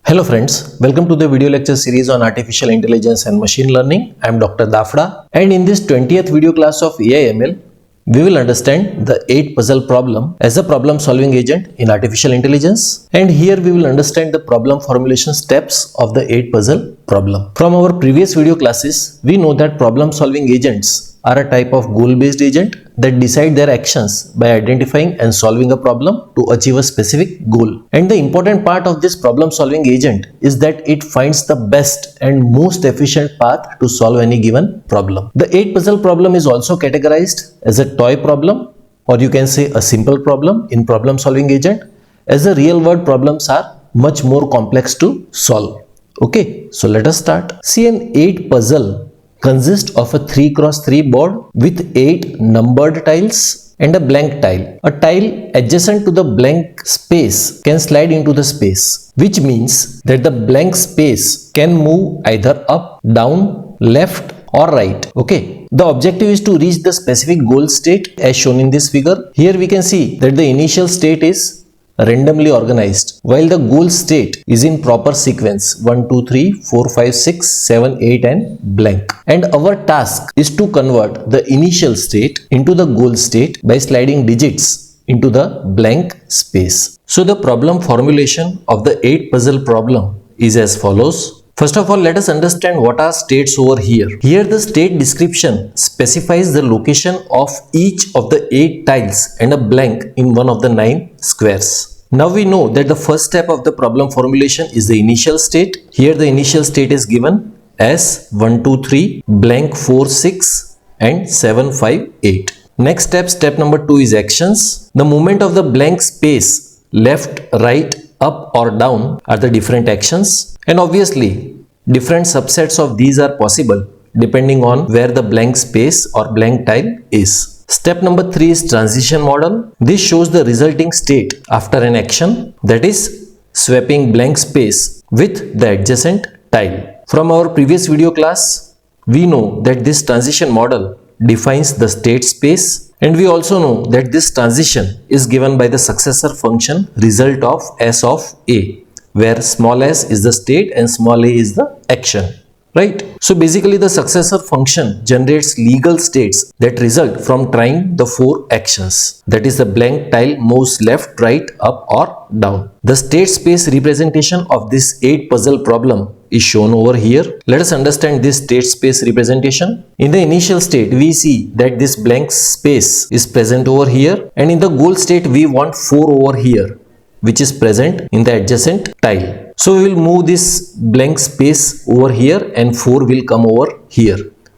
Hello friends, welcome to the video lecture series on artificial intelligence and machine learning. I am Dr. Dafda, and in this 20th video class of AI/ML, we will understand the 8 puzzle problem as a problem solving agent in artificial intelligence, and here we will understand the problem formulation steps of the 8 puzzle problem. From our previous video classes, we know that problem solving agents are a type of goal-based agent that decide their actions by identifying and solving a problem to achieve a specific goal. And the important part of this problem solving agent is that it finds the best and most efficient path to solve any given problem. The 8 puzzle problem is also categorized as a toy problem, or you can say a simple problem in problem solving agent, as the real world problems are much more complex to solve. Okay, so let us start. See, an 8 puzzle consists of a 3x3 board with 8 numbered tiles and a blank tile. A tile adjacent to the blank space can slide into the space, which means that the blank space can move either up, down, left or right. Okay. The objective is to reach the specific goal state as shown in this figure. Here we can see that the initial state is randomly organized, while the goal state is in proper sequence 1, 2, 3, 4, 5, 6, 7, 8 and blank. And our task is to convert the initial state into the goal state by sliding digits into the blank space. So the problem formulation of the 8 puzzle problem is as follows. First of all, let us understand what are states over here. Here the state description specifies the location of each of the 8 tiles and a blank in one of the 9 squares. Now we know that the first step of the problem formulation is the initial state. Here the initial state is given as 1, 2, 3, blank 4, 6 and 7, 5, 8. Next step, step number 2 is actions. The movement of the blank space left, right, up or down are the different actions, and obviously different subsets of these are possible depending on where the blank space or blank tile is. Step number 3 is transition model. This shows the resulting state after an action, that is swapping blank space with the adjacent tile. From our previous video class, we know that this transition model defines the state space, and we also know that this transition is given by the successor function result of s of a, where small s is the state and small a is the action, right? So basically the successor function generates legal states that result from trying the 4 actions, that is the blank tile moves left, right, up or down. The state space representation of this 8 puzzle problem is shown over here. Let us understand this state space representation. In the initial state, we see that this blank space is present over here, and in the goal state we want 4 over here, which is present in the adjacent tile. So we will move this blank space over here and 4 will come over here.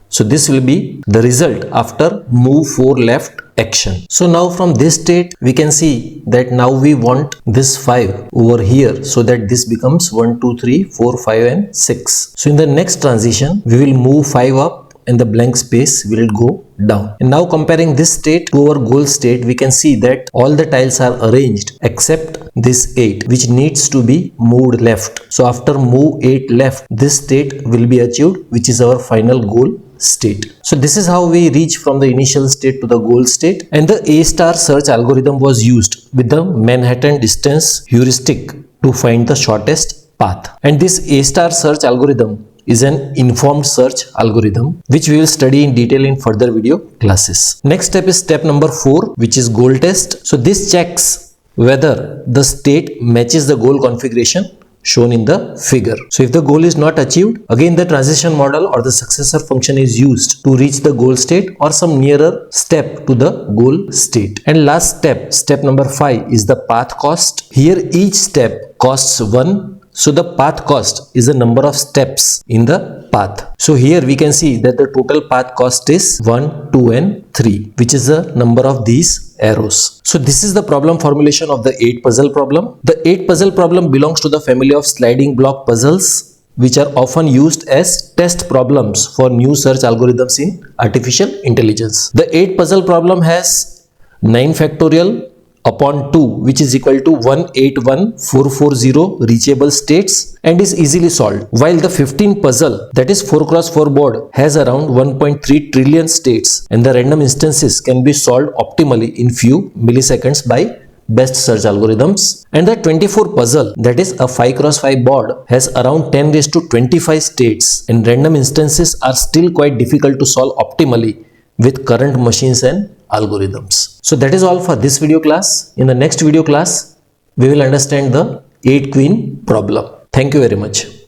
So this will be the result after move 4 left action. So now from this state we can see that now we want this 5 over here, so that this becomes 1, 2, 3, 4, 5 and 6. So in the next transition we will move 5 up and the blank space will go down. And now comparing this state to our goal state, we can see that all the tiles are arranged except this 8, which needs to be moved left. So after move 8 left, this state will be achieved, which is our final goal state. So this is how we reach from the initial state to the goal state, and the A* search algorithm was used with the Manhattan distance heuristic to find the shortest path. And this A* search algorithm is an informed search algorithm, which we will study in detail in further video classes. Next step is step number 4, which is goal test. So this checks whether the state matches the goal configuration shown in the figure. So if the goal is not achieved, again the transition model or the successor function is used to reach the goal state or some nearer step to the goal state. And last step, step number 5, is the path cost. Here each step costs 1. So the path cost is the number of steps in the path. So here we can see that the total path cost is 1, 2 and 3, which is the number of these arrows. So this is the problem formulation of the 8 puzzle problem. The 8 puzzle problem belongs to the family of sliding block puzzles, which are often used as test problems for new search algorithms in artificial intelligence. The 8 puzzle problem has 9 factorial upon 2, which is equal to 181,440 reachable states and is easily solved, while the 15 puzzle, that is 4x4 board, has around 1.3 trillion states and the random instances can be solved optimally in few milliseconds by best search algorithms. And the 24 puzzle, that is a 5x5 board, has around 10 raised to 25 states, and random instances are still quite difficult to solve optimally with current machines and algorithms. So that is all for this video class. In the next video class, we will understand the 8 queen problem. Thank you very much.